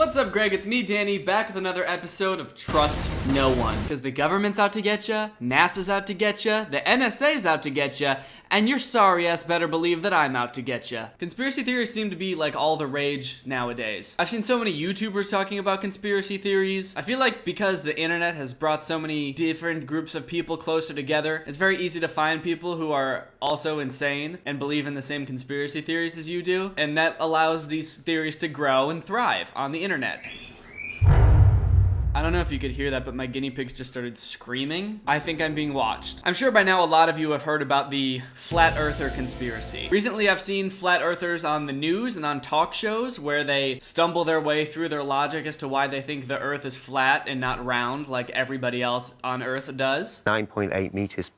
What's up, Greg? It's me, Danny, back with another episode of Trust No One. Because the government's out to get ya, NASA's out to get ya, the NSA's out to get ya, and your sorry ass better believe that I'm out to get ya. Conspiracy theories seem to be like all the rage nowadays. I've seen so many YouTubers talking about conspiracy theories. I feel like because the internet has brought so many different groups of people closer together, it's very easy to find people who are also insane and believe in the same conspiracy theories as you do, and that allows these theories to grow and thrive on the internet. I don't know if you could hear that, but my guinea pigs just started screaming. I think I'm being watched. I'm sure by now a lot of you have heard about the flat earther conspiracy. Recently, I've seen flat earthers on the news and on talk shows where they stumble their way through their logic as to why they think the earth is flat and not round like everybody else on earth does. 9.8 meters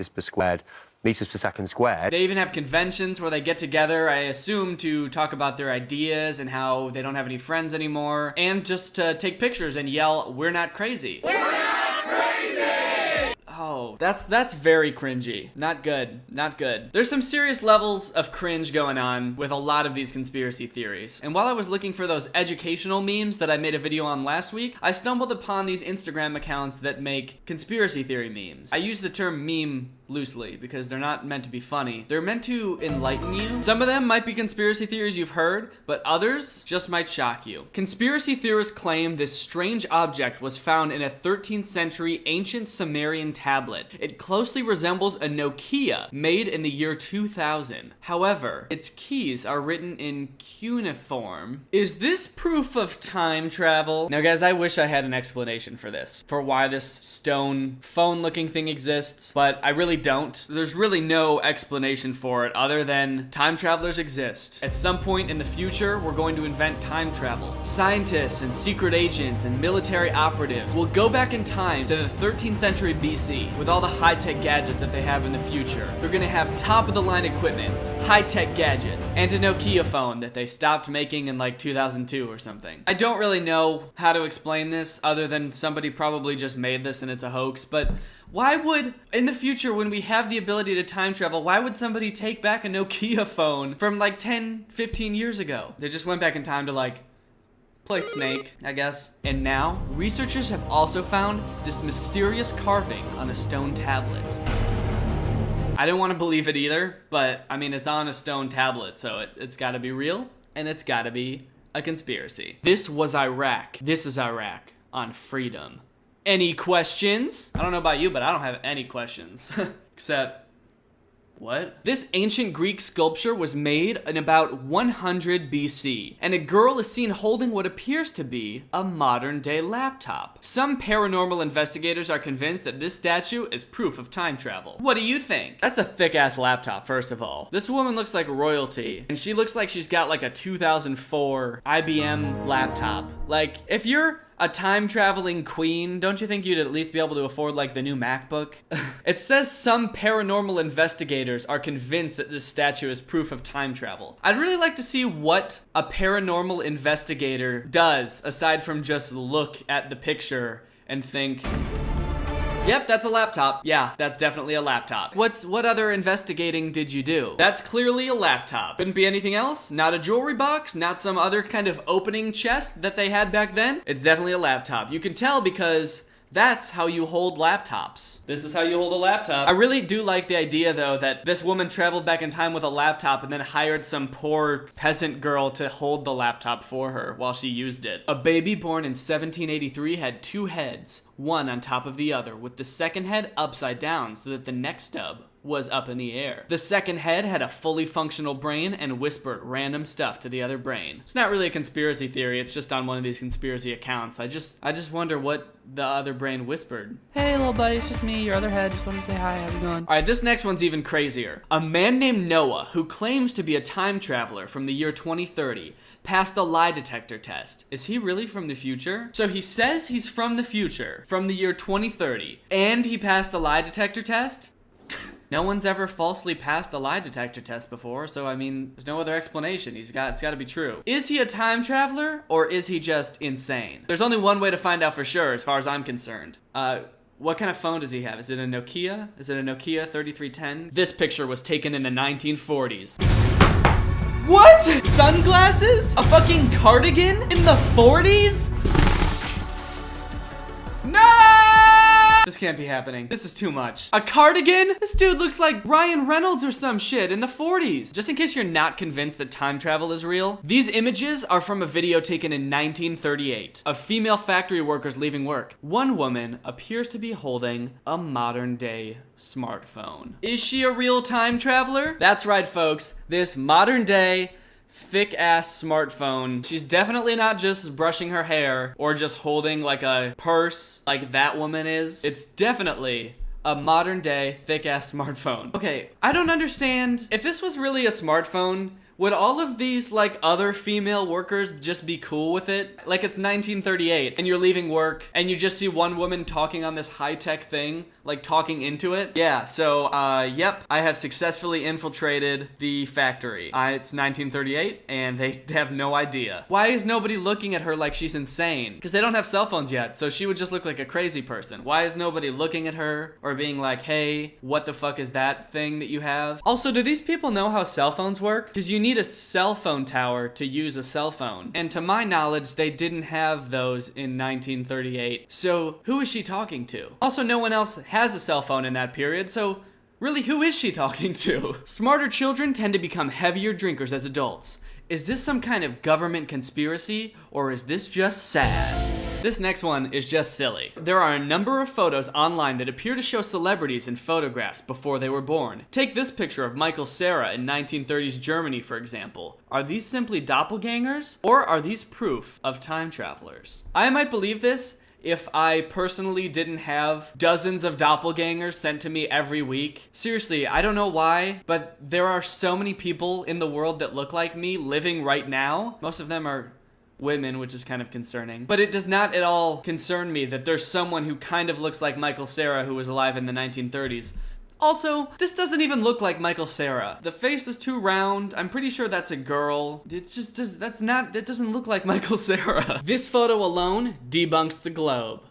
per squared. Meters per second squared. They even have conventions where they get together, I assume, to talk about their ideas and how they don't have any friends anymore, and just to take pictures and yell, "We're not crazy." We're not crazy! Oh, that's very cringy. Not good. Not good. There's some serious levels of cringe going on with a lot of these conspiracy theories. And while I was looking for those educational memes that I made a video on last week, I stumbled upon these Instagram accounts that make conspiracy theory memes. I use the term meme loosely because they're not meant to be funny. They're meant to enlighten you. Some of them might be conspiracy theories you've heard, but others just might shock you. Conspiracy theorists claim this strange object was found in a 13th century ancient Sumerian tablet. It closely resembles a Nokia made in the year 2000. However, its keys are written in cuneiform. Is this proof of time travel? Now guys, I wish I had an explanation for this, for why this stone phone looking thing exists, but I really don't. There's really no explanation for it other than time travelers exist. At some point in the future, we're going to invent time travel. Scientists and secret agents and military operatives will go back in time to the 13th century BC with all the high-tech gadgets that they have in the future. They're gonna have top-of-the-line equipment, high-tech gadgets, and a Nokia phone that they stopped making in like 2002 or something. I don't really know how to explain this other than somebody probably just made this and it's a hoax, but why would, in the future when we have the ability to time travel, why would somebody take back a Nokia phone from like 10, 15 years ago? They just went back in time to like play Snake, I guess. And now, researchers have also found this mysterious carving on a stone tablet. I didn't want to believe it either, but I mean, it's on a stone tablet, so it's gotta be real, and it's gotta be a conspiracy. This was Iraq. This is Iraq on freedom. Any questions? I don't know about you, but I don't have any questions. Except, what? This ancient Greek sculpture was made in about 100 BC, and a girl is seen holding what appears to be a modern-day laptop. Some paranormal investigators are convinced that this statue is proof of time travel. What do you think? That's a thick-ass laptop, first of all. This woman looks like royalty, and she looks like she's got like a 2004 IBM laptop. Like, if you're a time-traveling queen, don't you think you'd at least be able to afford like the new MacBook? It says some paranormal investigators are convinced that this statue is proof of time travel. I'd really like to see what a paranormal investigator does aside from just look at the picture and think, yep, that's a laptop. Yeah, that's definitely a laptop. What other investigating did you do? That's clearly a laptop. Couldn't be anything else? Not a jewelry box? Not some other kind of opening chest that they had back then? It's definitely a laptop. You can tell because that's how you hold laptops. This is how you hold a laptop. I really do like the idea, though, that this woman traveled back in time with a laptop and then hired some poor peasant girl to hold the laptop for her while she used it. A baby born in 1783 had two heads, one on top of the other, with the second head upside down so that the neck stub was up in the air. The second head had a fully functional brain and whispered random stuff to the other brain. It's not really a conspiracy theory, it's just on one of these conspiracy accounts. I just wonder what the other brain whispered. Hey little buddy, it's just me, your other head, just wanted to say hi, how you doing? Alright, this next one's even crazier. A man named Noah, who claims to be a time traveler from the year 2030, passed a lie detector test. Is he really from the future? So he says he's from the future, from the year 2030, and he passed a lie detector test? No one's ever falsely passed a lie detector test before, so I mean, there's no other explanation. It's gotta be true. Is he a time traveler, or is he just insane? There's only one way to find out for sure, as far as I'm concerned. What kind of phone does he have? Is it a Nokia? Is it a Nokia 3310? This picture was taken in the 1940s. What? Sunglasses? A fucking cardigan in the 40s? No! This can't be happening. This is too much. A cardigan? This dude looks like Ryan Reynolds or some shit in the 40s. Just in case you're not convinced that time travel is real, these images are from a video taken in 1938 of female factory workers leaving work. One woman appears to be holding a modern day smartphone. Is she a real time traveler? That's right, folks. This modern day thick ass smartphone. She's definitely not just brushing her hair or just holding like a purse like that woman is. It's definitely a modern day thick ass smartphone. Okay, I don't understand. If this was really a smartphone, would all of these like other female workers just be cool with it? Like it's 1938 and you're leaving work and you just see one woman talking on this high-tech thing, like talking into it. Yeah, so yep, I have successfully infiltrated the factory. It's 1938 and they have no idea. Why is nobody looking at her like she's insane? Because they don't have cell phones yet, so she would just look like a crazy person. Why is nobody looking at her or being like, hey, what the fuck is that thing that you have? Also, do these people know how cell phones work? Because you need a cell phone tower to use a cell phone. And to my knowledge, they didn't have those in 1938. So who is she talking to? Also, no one else has a cell phone in that period, so really, who is she talking to? Smarter children tend to become heavier drinkers as adults. Is this some kind of government conspiracy, or is this just sad? This next one is just silly. There are a number of photos online that appear to show celebrities in photographs before they were born. Take this picture of Michael Cera in 1930s Germany, for example. Are these simply doppelgangers, or are these proof of time travelers? I might believe this if I personally didn't have dozens of doppelgangers sent to me every week. Seriously, I don't know why, but there are so many people in the world that look like me living right now. Most of them are women, which is kind of concerning. But it does not at all concern me that there's someone who kind of looks like Michael Cera who was alive in the 1930s. Also, this doesn't even look like Michael Cera. The face is too round. I'm pretty sure that's a girl. It just does, that doesn't look like Michael Cera. This photo alone debunks the globe.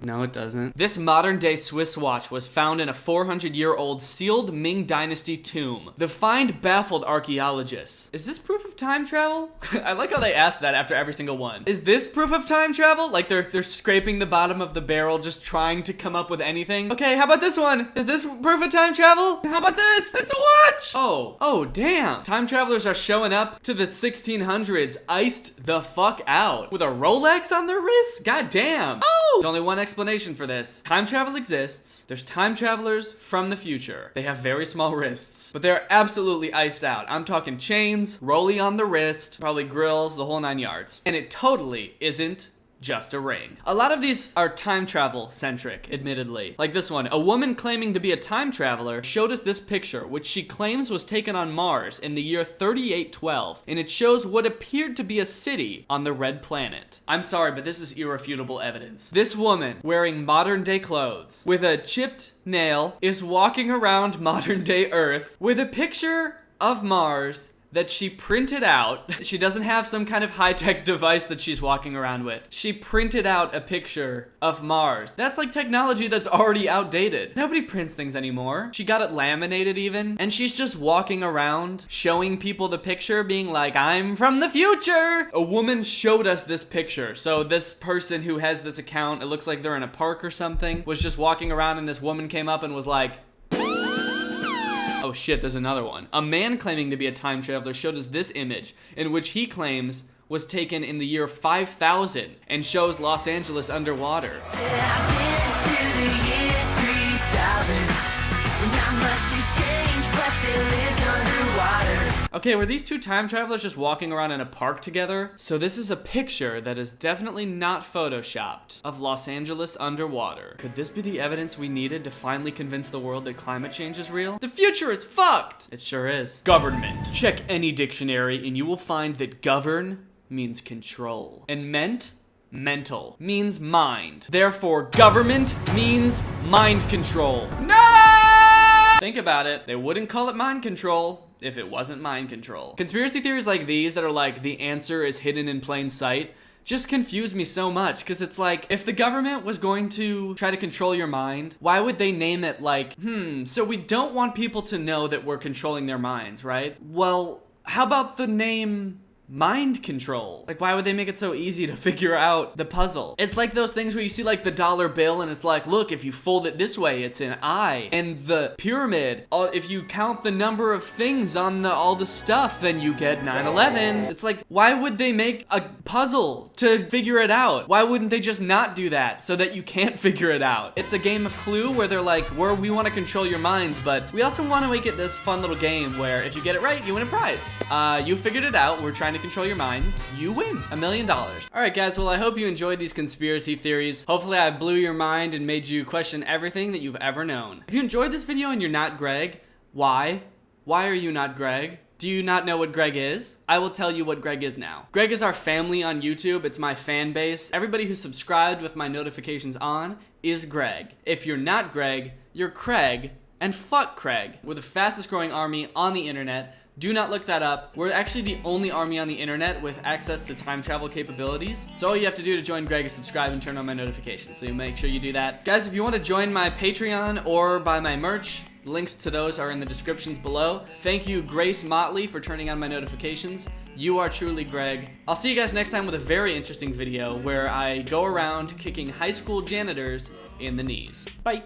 No, it doesn't. This modern-day Swiss watch was found in a 400-year-old sealed Ming Dynasty tomb. The find baffled archaeologists. Is this proof of time travel? I like how they asked that after every single one. Is this proof of time travel? Like they're scraping the bottom of the barrel just trying to come up with anything. Okay, how about this one? Is this proof of time travel? How about this? It's a watch! Oh damn. Time travelers are showing up to the 1600s iced the fuck out with a Rolex on their wrist? God damn. Oh! There's only one explanation for this. Time travel exists. There's time travelers from the future. They have very small wrists, but they're absolutely iced out. I'm talking chains, rolly on the wrist, probably grills, the whole 9 yards. And it totally isn't just a ring. A lot of these are time travel centric, admittedly. Like this one, a woman claiming to be a time traveler showed us this picture, which she claims was taken on Mars in the year 3812, and it shows what appeared to be a city on the red planet. I'm sorry, but this is irrefutable evidence. This woman, wearing modern day clothes, with a chipped nail, is walking around modern day Earth with a picture of Mars that she printed out. She doesn't have some kind of high-tech device that she's walking around with. She printed out a picture of Mars. That's like technology that's already outdated. Nobody prints things anymore. She got it laminated even, and she's just walking around showing people the picture, being like, I'm from the future! A woman showed us this picture. So this person who has this account, it looks like they're in a park or something, was just walking around and this woman came up and was like, oh shit, there's another one. A man claiming to be a time traveler showed us this image, in which he claims was taken in the year 5000 and shows Los Angeles underwater. Okay, were these two time travelers just walking around in a park together? So this is a picture that is definitely not photoshopped of Los Angeles underwater. Could this be the evidence we needed to finally convince the world that climate change is real? The future is fucked! It sure is. Government. Check any dictionary and you will find that govern means control. And mental, means mind. Therefore, government means mind control. No! Think about it. They wouldn't call it mind control if it wasn't mind control. Conspiracy theories like these that are like the answer is hidden in plain sight just confuse me so much, because it's like, if the government was going to try to control your mind, why would they name it like, so we don't want people to know that we're controlling their minds, right? Well, how about the name mind control? Like, why would they make it so easy to figure out the puzzle? It's like those things where you see like the dollar bill and it's like, look, if you fold it this way, it's an eye. And the pyramid, if you count the number of things on all the stuff, then you get 9/11. It's like, why would they make a puzzle to figure it out? Why wouldn't they just not do that so that you can't figure it out? It's a game of Clue where they're like, we want to control your minds, but we also want to make it this fun little game where if you get it right, you win a prize. You figured it out. We're trying to control your minds, you win $1 million. All right, guys, well, I hope you enjoyed these conspiracy theories. Hopefully I blew your mind and made you question everything that you've ever known. If you enjoyed this video and you're not Greg, why? Why are you not Greg? Do you not know what Greg is? I will tell you what Greg is now. Greg is our family on YouTube. It's my fan base. Everybody who's subscribed with my notifications on is Greg. If you're not Greg, you're Craig, and fuck Craig. We're the fastest growing army on the internet. Do not look that up. We're actually the only army on the internet with access to time travel capabilities. So all you have to do to join Greg is subscribe and turn on my notifications. So you make sure you do that. Guys, if you want to join my Patreon or buy my merch, links to those are in the descriptions below. Thank you, Grace Motley, for turning on my notifications. You are truly Greg. I'll see you guys next time with a very interesting video where I go around kicking high school janitors in the knees. Bye.